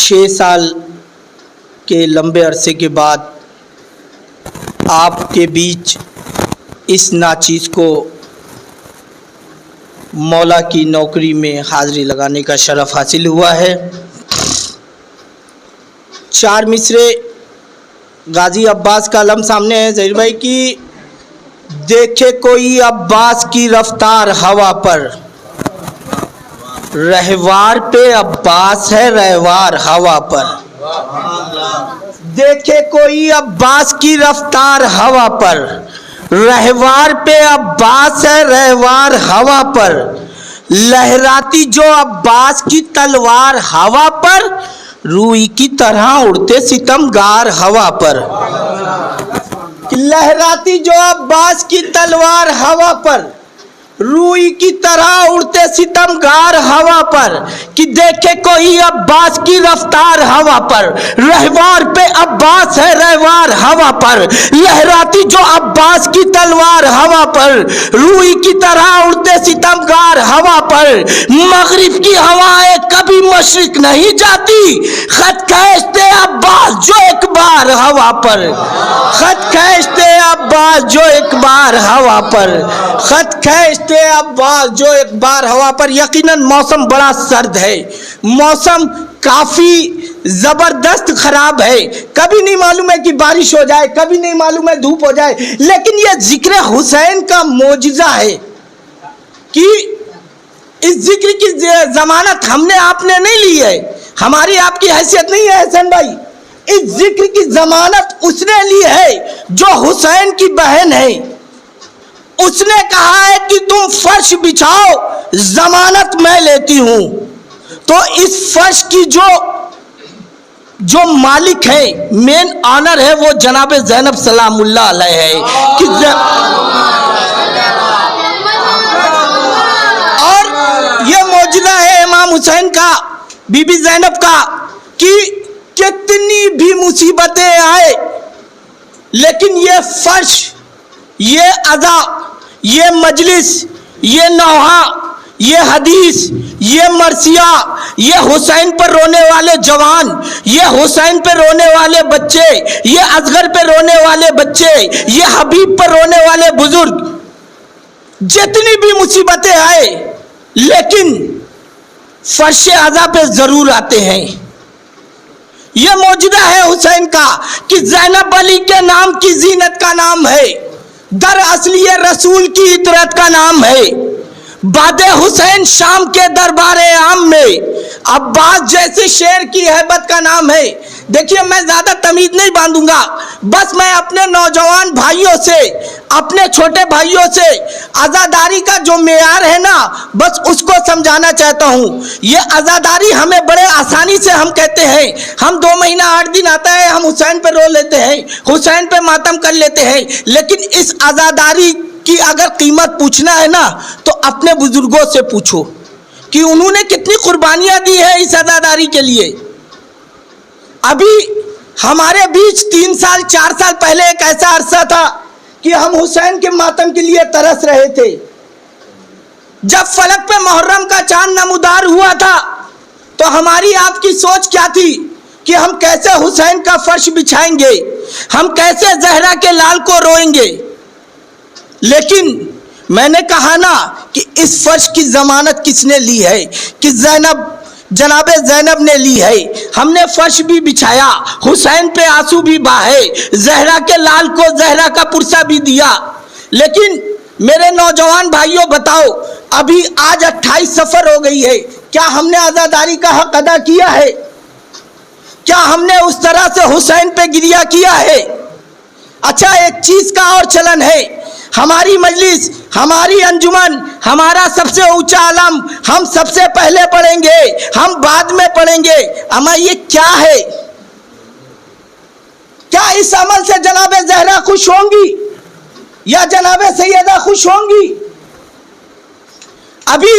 6 سال کے لمبے عرصے کے بعد آپ کے بیچ اس ناچیز کو مولا کی نوکری میں حاضری لگانے کا شرف حاصل ہوا ہے۔ 4 مصرے غازی عباس کا علم سامنے ہے ظہیر بھائی کی۔ دیکھے کوئی عباس کی رفتار ہوا پر، رہوار پہ عباس ہے رہوار ہوا پر۔ دیکھے کوئی عباس کی رفتار ہوا پر، رہوار پہ عباس ہے رہوار ہوا پر۔ لہراتی جو عباس کی تلوار ہوا پر، روئی کی طرح اڑتے ستمگار ہوا پر۔ لہراتی جو عباس کی تلوار ہوا پر، روئی کی طرح اڑتے ستمگار ہوا پر۔ کہ دیکھے کوئی عباس کی رفتار ہوا پر، رہوار پہ عباس ہے رہوار ہوا پر۔ لہراتی جو عباس کی تلوار ہوا پر، روئی کی طرح اڑتے ستمگار ہوا پر۔ مغرب کی ہوائیں کبھی مشرق نہیں جاتی، خط کھینچتے عباس جو ایک بار ہوا پر۔ خط کھینچتے عباس جو ایک بار ہوا پر، خط کھینچتے عباس جو ایک بار ہوا پر۔ یقیناً موسم بڑا سرد ہے، موسم کافی زبردست خراب ہے، کبھی نہیں معلوم ہے کہ بارش ہو جائے، کبھی نہیں معلوم ہے دھوپ ہو جائے، لیکن یہ ذکر حسین کا معجزہ ہے کہ اس ذکر کی ضمانت ہم نے آپ نے نہیں لی ہے، ہماری آپ کی حیثیت نہیں ہے حسین بھائی، اس ذکر کی ضمانت اس نے لی ہے جو حسین کی بہن ہے۔ اس نے کہا ہے کہ تم فرش بچھاؤ ضمانت میں لیتی ہوں، تو اس فرش کی جو مالک ہے، مین آنر ہے، وہ جناب زینب سلام اللہ علیہ ہے۔ اور یہ معجزہ ہے امام حسین کا، بی بی زینب کا، کہ کتنی بھی مصیبتیں آئے لیکن یہ فرش، یہ ادا، یہ مجلس، یہ نوحہ، یہ حدیث، یہ مرثیہ، یہ حسین پر رونے والے جوان، یہ حسین پہ رونے والے بچے، یہ اصغر پہ رونے والے بچے، یہ حبیب پر رونے والے بزرگ، جتنی بھی مصیبتیں آئے لیکن فرش ادا پہ ضرور آتے ہیں۔ یہ معجزہ ہے حسین کا کہ زینب علی کے نام کی زینت کا نام ہے، در اصل یہ رسول کی اطرت کا نام ہے۔ باد حسین شام کے دربار عام میں عباس جیسے شیر کی ہیبت کا نام ہے۔ دیکھیے میں زیادہ تمیز نہیں باندھوں گا، بس میں اپنے نوجوان بھائیوں سے، اپنے چھوٹے بھائیوں سے عزاداری کا جو معیار ہے نا، بس اس کو سمجھانا چاہتا ہوں۔ یہ عزاداری ہمیں بڑے آسانی سے ہم کہتے ہیں، ہم 2 مہینہ 8 دن آتا ہے ہم حسین پہ رو لیتے ہیں، حسین پہ ماتم کر لیتے ہیں، لیکن اس عزاداری کی اگر قیمت پوچھنا ہے نا تو اپنے بزرگوں سے پوچھو کہ انہوں نے کتنی قربانیاں دی ہے اس عزاداری کے لیے۔ ابھی ہمارے بیچ 3 سال 4 سال پہلے ایک ایسا عرصہ تھا کہ ہم حسین کے ماتم کے لیے ترس رہے تھے۔ جب فلک پہ محرم کا چاند نمودار ہوا تھا تو ہماری آپ کی سوچ کیا تھی کہ ہم کیسے حسین کا فرش بچھائیں گے، ہم کیسے زہرا کے لال کو روئیں گے، لیکن میں نے کہا نا کہ اس فرش کی ضمانت کس نے لی ہے، کہ جناب زینب نے لی ہے۔ ہم نے فرش بھی بچھایا، حسین پہ آنسو بھی بہائے، زہرا کے لال کو زہرا کا پرسہ بھی دیا، لیکن میرے نوجوان بھائیوں بتاؤ، ابھی آج 28 صفر ہو گئی ہے، کیا ہم نے عزاداری کا حق ادا کیا ہے؟ کیا ہم نے اس طرح سے حسین پہ گریہ کیا ہے؟ اچھا ایک چیز کا اور چلن ہے، ہماری مجلس، ہماری انجمن، ہمارا سب سے اونچا علم ہم سب سے پہلے پڑھیں گے، ہم بعد میں پڑھیں گے۔ اما یہ کیا ہے؟ کیا اس عمل سے جناب زہرا خوش ہوں گی یا جناب سیدہ خوش ہوں گی؟ ابھی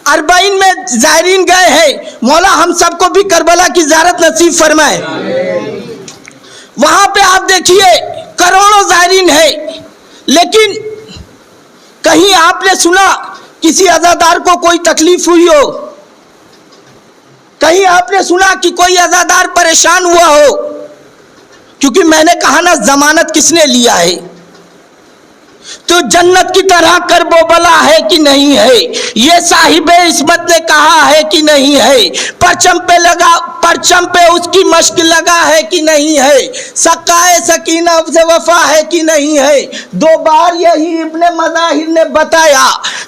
40 میں زائرین گئے ہیں، مولا ہم سب کو بھی کربلا کی زیارت نصیب فرمائے۔ وہاں پہ آپ دیکھیے کروڑوں زائرین ہیں، لیکن کہیں آپ نے سنا کسی عزادار کو کوئی تکلیف ہوئی ہو؟ کہیں آپ نے سنا کہ کوئی عزادار پریشان ہوا ہو؟ کیونکہ میں نے کہا نا ضمانت کس نے لیا ہے؟ تو جنت کی طرح کرب و بلا ہے کہ نہیں ہے؟ یہ صاحب عصمت نے کہا ہے کہ نہیں ہے؟ پرچم پہ اس کی مشق لگا ہے کہ نہیں ہے؟ سقائے سکینہ سے وفا ہے کہ نہیں ہے؟ 2 بار یہی ابن مظاہر نے بتایا.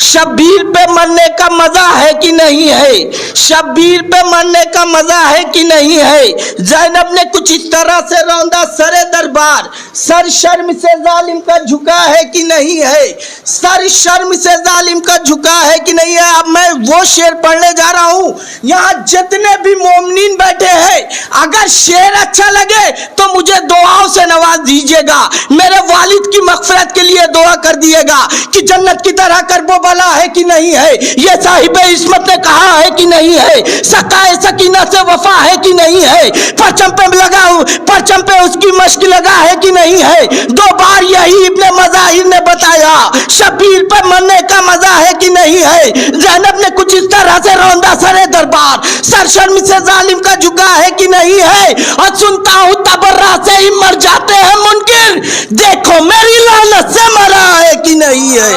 شبیر پہ مرنے کا مزہ ہے کہ نہیں ہے؟ شبیر پہ مرنے کا مزہ ہے کہ نہیں ہے؟ زینب نے کچھ اس طرح سے روندا سر دربار، سر شرم سے ظالم کا جھکا ہے کہ نہیں ہے؟ سر شرم سے ظالم کا جھکا ہے کہ نہیں ہے؟ اب میں وہ شعر پڑھنے جا رہا ہوں. یہاں جتنے بھی مومنین بیٹھے ہیں، اگر شعر اچھا لگے تو مجھے دعاؤں سے نواز دیجیے گا. میرے والد کی مغفرت کے لیے دعا کر دیے گا کہ جنت کی طرح کرب و بلا ہے کہ نہیں ہے؟ یہ صاحب عصمت نے کہا ہے کہ نہیں ہے؟ سقائے سکینہ سے وفا ہے کہ نہیں ہے؟ پرچم پہ اس کی مشق لگا ہے کہ نہیں ہے؟ 2 بار یہی ابن مظاہر نے بتایا. شبیر پہ مرنے کا مزہ ہے کہ نہیں ہے؟ زینب نے کچھ اس طرح سے روندا سر دربار، سر شرم سے ظالم کا جھکا ہے کہ نہیں ہے؟ اور سنتا ہوں تبرہ سے ہی مر جاتے ہیں منکر، دیکھو میری لعنت سے مرا ہے کہ نہیں ہے؟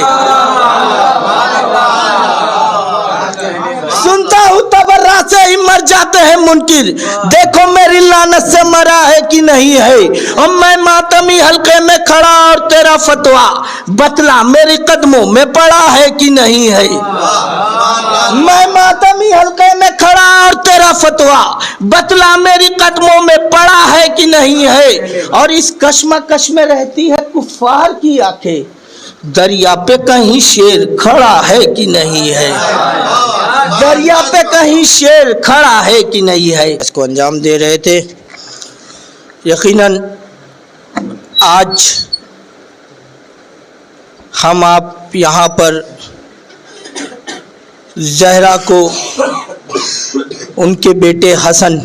سنتا ہوں تبرہ سے ہی مر جاتے ہیں منکر، دیکھو میری لعنت سے مرا ہے کہ نہیں ہے؟ اور میں ماتمی حلقے میں کھڑا اور تیرا فتویٰ بتلا میرے قدموں میں پڑا ہے کہ نہیں ہے؟ میں ماتمی حلقے میں کھڑا اور تیرا فتویٰ بتلا میری قدموں میں پڑا ہے کہ نہیں ہے؟ اور اس کشمکش میں رہتی ہے کفار کی آنکھیں، دریا پہ کہیں شیر کھڑا ہے کہ نہیں ہے؟ دریا پہ کہیں شیر کھڑا ہے کہ نہیں ہے؟ اس کو انجام دے رہے تھے. یقیناً آج ہم آپ یہاں پر زہرا کو ان کے بیٹے حسن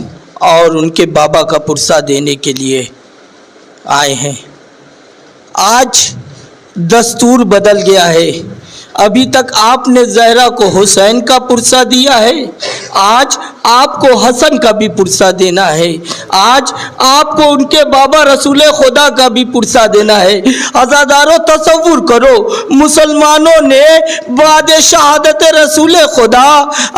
اور ان کے بابا کا پرسہ دینے کے لیے آئے ہیں. آج دستور بدل گیا ہے. ابھی تک آپ نے زہرا کو حسین کا پرسہ دیا ہے، آج آپ کو حسن کا بھی پرسہ دینا ہے. آج آپ کو ان کے بابا رسول خدا کا بھی پرسہ دینا ہے. عزادارو تصور کرو، مسلمانوں نے بعد شہادت رسول خدا،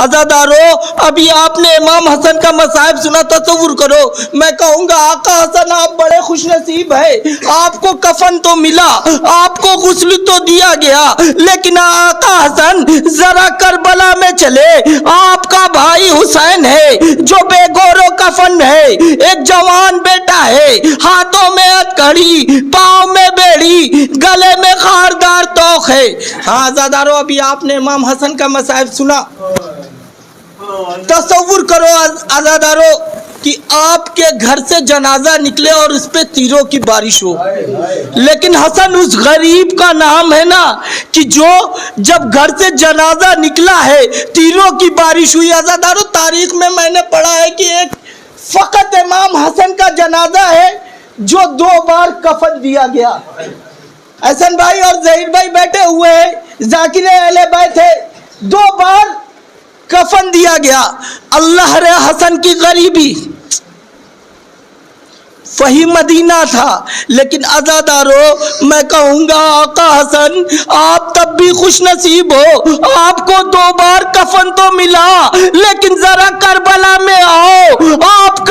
عزادارو ابھی آپ نے امام حسن کا مصائب سنا. تصور کرو، میں کہوں گا آقا حسن آپ بڑے خوش نصیب ہیں، آپ کو کفن تو ملا، آپ کو غسل تو دیا گیا، لیکن آقا حسن ذرا کربلا میں چلے، آپ کا بھائی حسین ہے جو بے گور و کفن ہے، ایک جوان بیٹا ہے، ہاتھوں میں ہتھکڑی، پاؤں میں بیڑی، گلے میں خاردار توق ہے. ہاں عزادارو ابھی آپ نے امام حسن کا مصائب سنا. تصور کرو عزادارو کہ آپ کے گھر سے جنازہ نکلے اور اس پہ تیروں کی بارش ہو. لیکن حسن اس غریب کا نام ہے نا کہ جو جب گھر سے جنازہ نکلا ہے تیروں کی بارش ہوئی. عزادارو تاریخ میں نے پڑھا ہے کہ ایک فقط امام حسن کا جنازہ ہے جو 2 بار کفن دیا گیا. حسن بھائی اور ظہیر بھائی بیٹھے ہوئے ہیں، ذاکر اہل بیت ہے، 2 بار کفن دیا گیا. اللہ رے حسن کی غریبی، وہی مدینہ تھا. لیکن عزادارو میں کہوں گا آقا حسن آپ تب بھی خوش نصیب ہو، آپ کو 2 بار کفن تو ملا، لیکن ذرا کربلا میں آؤ، آپ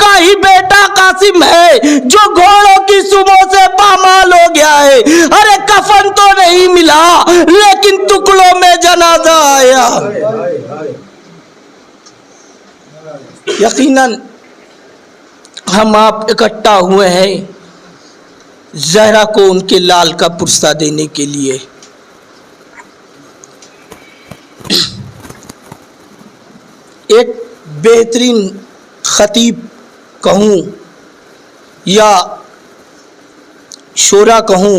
کا ہی بیٹا قاسم ہے جو گھوڑوں کی سموں سے پامال ہو گیا ہے. ارے کفن تو نہیں ملا لیکن ٹکڑوں میں جنازہ آیا. یقیناً ہم آپ اکٹھا ہوئے ہیں زہرا کو ان کے لال کا پرسہ دینے کے لیے. ایک بہترین خطیب کہوں یا شورا کہوں،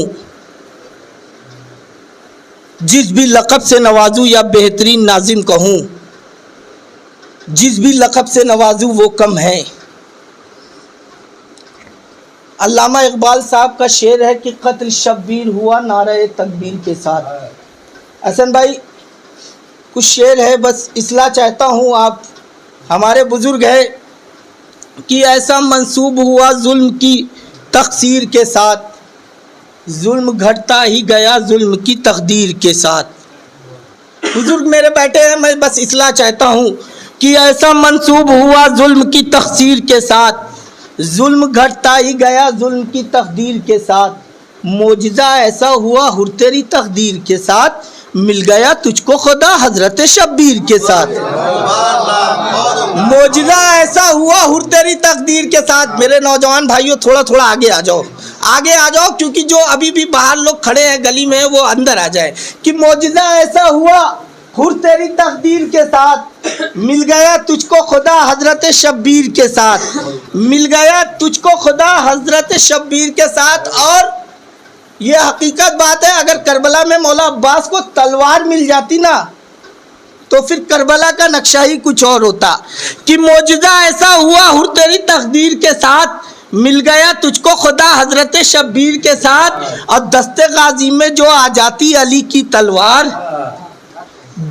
جس بھی لقب سے نوازوں، یا بہترین ناظم کہوں، جس بھی لقب سے نوازوں وہ کم ہے. علامہ اقبال صاحب کا شعر ہے کہ قتل شبیر ہوا نعرہ تکبیر کے ساتھ. حسن بھائی کچھ شعر ہے، بس اصلاح چاہتا ہوں آپ ہمارے بزرگ ہے کہ ایسا منسوب ہوا ظلم کی تقصیر کے ساتھ، ظلم گھٹتا ہی گیا ظلم کی تقدیر کے ساتھ. بزرگ میرے بیٹے ہیں، میں بس اصلاح چاہتا ہوں کہ ایسا منسوب ہوا ظلم کی تقصیر کے ساتھ، ظلم گھٹتا ہی گیا ظلم کی تقدیر کے ساتھ. معجزہ ایسا ہوا ہر تیری تقدیر کے ساتھ، مل گیا تجھ کو خدا حضرت شبیر کے ساتھ. معجزہ ایسا ہوا ہر تیری تقدیر کے ساتھ. میرے نوجوان بھائیوں تھوڑا تھوڑا آگے آ جاؤ، آگے آ جاؤ، کیونکہ جو ابھی بھی باہر لوگ کھڑے ہیں گلی میں وہ اندر آ جائے. کہ معجزہ ایسا ہوا ہر تیری تقدیر کے ساتھ، مل گیا تجھ کو خدا حضرت شبیر کے ساتھ، مل گیا تجھ کو خدا حضرت شبیر کے ساتھ. اور یہ حقیقت بات ہے، اگر کربلا میں مولا عباس کو تلوار مل جاتی نا تو پھر کربلا کا نقشہ ہی کچھ اور ہوتا. کہ معجزہ ایسا ہوا ہر تیری تقدیر کے ساتھ، مل گیا تجھ کو خدا حضرت شبیر کے ساتھ. اور دستے غازی میں جو آ جاتی علی کی تلوار،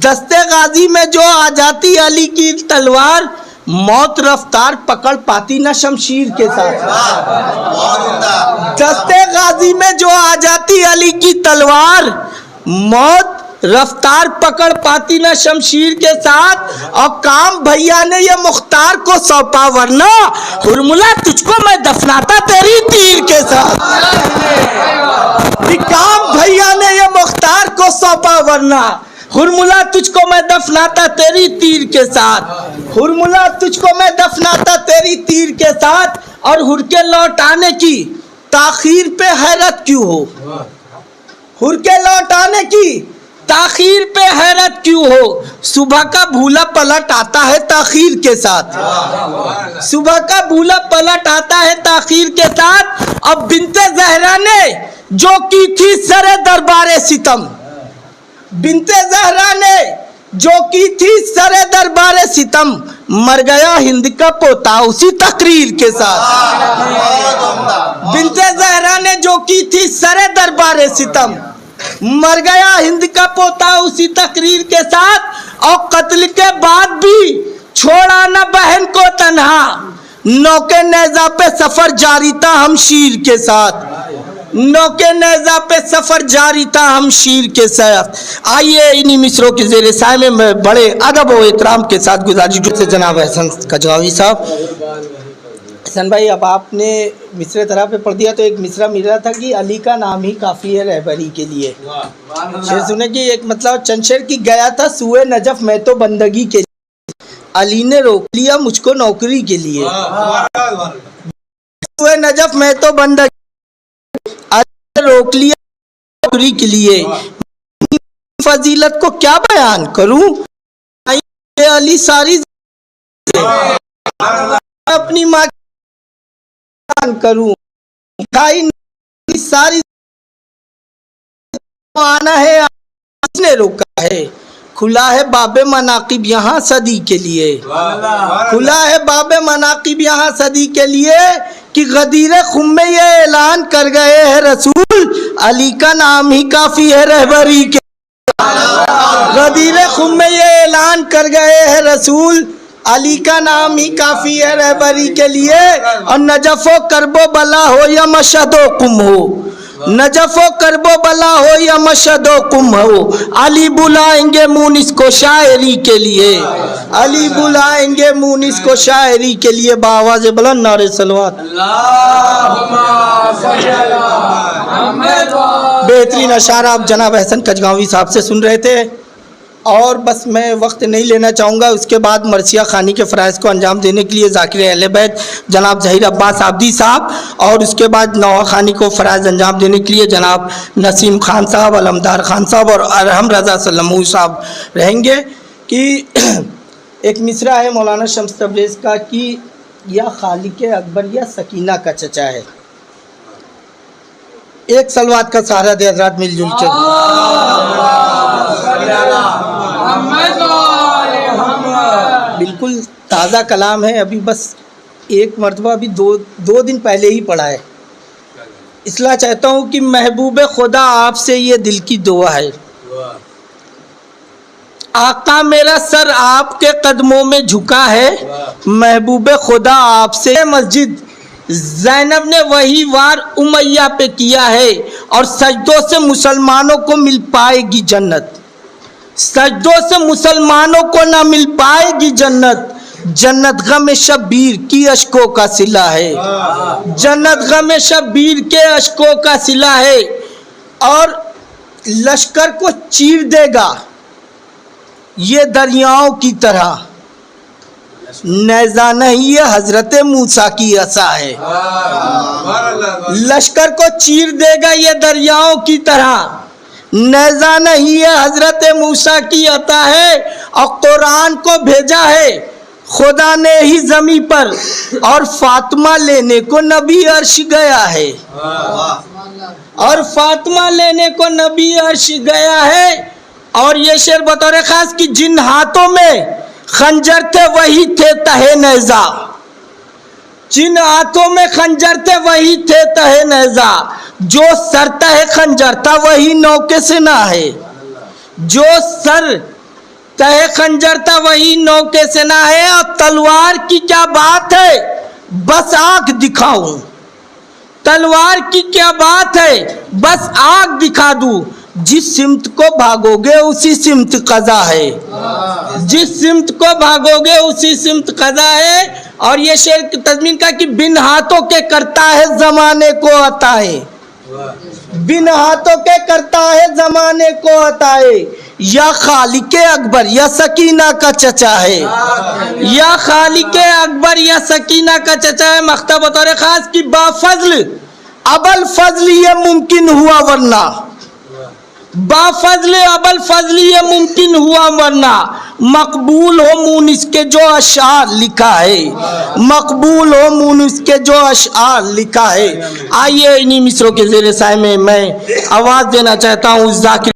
دستے غازی میں جو آ جاتی علی کی تلوار، موت رفتار پکڑ پاتی نہ شمشیر کے ساتھ. دستے غازی میں جو آ جاتی علی کی تلوار، موت رفتار پکڑ پاتی نہ شمشیر کے ساتھ. اور کام بھیا نے یہ مختار کو سونپا، ورنہ ہرملا تجھ کو میں دفناتا تیری تیر کے ساتھ. کام بھیا نے یہ مختار کو سونپا، ورنہ ہرملا تجھ کو میں دفناتا تیری تیر کے ساتھ. ہرملا تجھ کو میں دفناتا تیری تیر کے ساتھ. اور ہر کے لوٹ آنے کی تاخیر پہ حیرت کیوں ہو، ہر کے لوٹ آنے کی تاخیر پہ حیرت کیوں ہو. صبح کا بھولا پلٹ آتا ہے تاخیر کے ساتھ، صبح کا بھولا پلٹ آتا ہے تاخیر کے ساتھ. اب بنت زہرا نے جو کی تھی سر دربار ستم، بنت زہرا نے جو کی تھی سر دربار ستم، مر گیا ہند کا پوتا اسی تقریر کے ساتھ. بنت زہرا نے جو کی تھی سر دربار ستم، مر گیا ہند کا پوتا اسی تقریر کے ساتھ. اور قتل کے بعد بھی چھوڑا نہ بہن کو تنہا، نوکے نیزہ پہ سفر جاری تھا ہم شیر کے ساتھ، نوکے نیزہ پہ سفر جاری تھا ہم شیر کے ساتھ. آئیے انہی مصروں کے زیر سائے میں بڑے ادب و احترام کے ساتھ گزارش سے جناب احسن کجگاوی صاحب. حسن بھائی اب آپ نے مصرے طرح پہ پڑھ دیا تو ایک مصرہ مل رہا تھا کہ علی کا نام ہی کافی ہے رہبری کے لیے. شعر سنے کہ ایک مطلب چنشیر کی گیا تھا سوئے نجف میں تو بندگی کے لیے، علی نے روک لیا مجھ کو نوکری کے لیے. سوئے نجف میں تو بندگی روک لیا نوکری کے لیے. فضیلت کو کیا بیان کروں، علی ساری اپنی ماں بیان کروں، ساری آنا ہے اس نے روکا ہے. کھلا ہے باب مناقب یہاں صدی کے لیے، کھلا ہے باب مناقب یہاں صدی کے لیے. کہ غدیر خم میں یہ اعلان کر گئے ہیں رسول، علی کا نام ہی کافی ہے رہبری کے. غدیر خم میں یہ اعلان کر گئے ہیں رسول، علی کا نام ہی کافی ہے رہبری کے لیے. اور نجف و کرب و بلا ہو یا مشہد و قم ہو، نجف و کرب و بلا ہو یا مشہد و قم ہو، علی بلائیں گے مونس کو شاعری کے لیے، علی بلائیں گے مونس کو شاعری کے لیے. بآواز بلند نعرہ صلوات. بہترین اشعار آپ جناب احسن کجگاوی صاحب سے سن رہے تھے. اور بس میں وقت نہیں لینا چاہوں گا. اس کے بعد مرثیہ خوانی کے فرائض کو انجام دینے کے لیے ذاکر اہل بیت جناب ظہیر عباس عابدی صاحب، اور اس کے بعد نوحہ خوانی کو فرائض انجام دینے کے لیے جناب نسیم خان صاحب، علمدار خان صاحب اور ارحم رضا سلموی صاحب رہیں گے. کہ ایک مصرع ہے مولانا شمس تبریز کا کہ یا خالق اکبر یا سکینہ کا چچا ہے. ایک سلوات کا سہارا دے حضرات مل جل کے. بالکل تازہ کلام ہے، ابھی بس ایک مرتبہ ابھی دو دن پہلے ہی پڑھا ہے. اصلاح چاہتا ہوں کہ محبوب خدا آپ سے یہ دل کی دعا ہے، آقا میرا سر آپ کے قدموں میں جھکا ہے، محبوب خدا آپ سے مسجد زینب نے وہی وار امیہ پہ کیا ہے، اور سجدوں سے مسلمانوں کو مل پائے گی جنت، سجدوں سے مسلمانوں کو نہ مل پائے گی جنت، جنت غم شبیر کی اشکوں کا صلہ ہے، جنت غم شبیر کے اشکوں کا صلہ ہے، اور لشکر کو چیر دے گا یہ دریاؤں کی طرح، نیزہ نہیں یہ حضرت موسیٰ کی عصا ہے، لشکر کو چیر دے گا یہ دریاؤں کی طرح، نیزہ نہیں یہ حضرت موسیٰ کی عطا ہے، اور قرآن کو بھیجا ہے خدا نے ہی زمین پر، اور فاطمہ لینے کو نبی عرش گیا ہے، اور فاطمہ لینے کو نبی عرش گیا ہے۔ اور یہ شعر بطور خاص کہ جن ہاتھوں میں خنجر تھے وہی تھے تہے نیزہ، جن ہاتھوں میں خنجر تھے وہی تھے تہے نیزہ، جو سر تہے خنجر تھا وہی نوکے سے نہ ہے، جو سر تہے خنجر تھا وہی نوکے سے نہ ہے، اور تلوار کی کیا بات ہے بس آنکھ دکھاؤں، تلوار کی کیا بات ہے بس آنکھ دکھا دوں، جس سمت کو بھاگو گے اسی سمت قضا ہے، جس سمت کو بھاگو گے اسی سمت قضا ہے۔ اور یہ شعر کی تضمین کا کہ بن ہاتھوں کے کرتا ہے زمانے کو عطا ہے، بن ہاتھوں کے کرتا ہے زمانے کو عطا ہے، یا خالق اکبر یا سکینہ کا چچا ہے، یا خالق اکبر یا سکینہ کا چچا ہے، مختہ بطور خاص کی با فضل ابل فضل یہ ممکن ہوا ورنہ، با فضل ابل فضل یہ ممکن ہوا ورنہ، مقبول ہو مونس کے جو اشعار لکھا ہے، مقبول ہو مونس کے جو اشعار لکھا ہے۔ آئیے انہی مصروں کے زیر سائے میں آواز دینا چاہتا ہوں ذاکر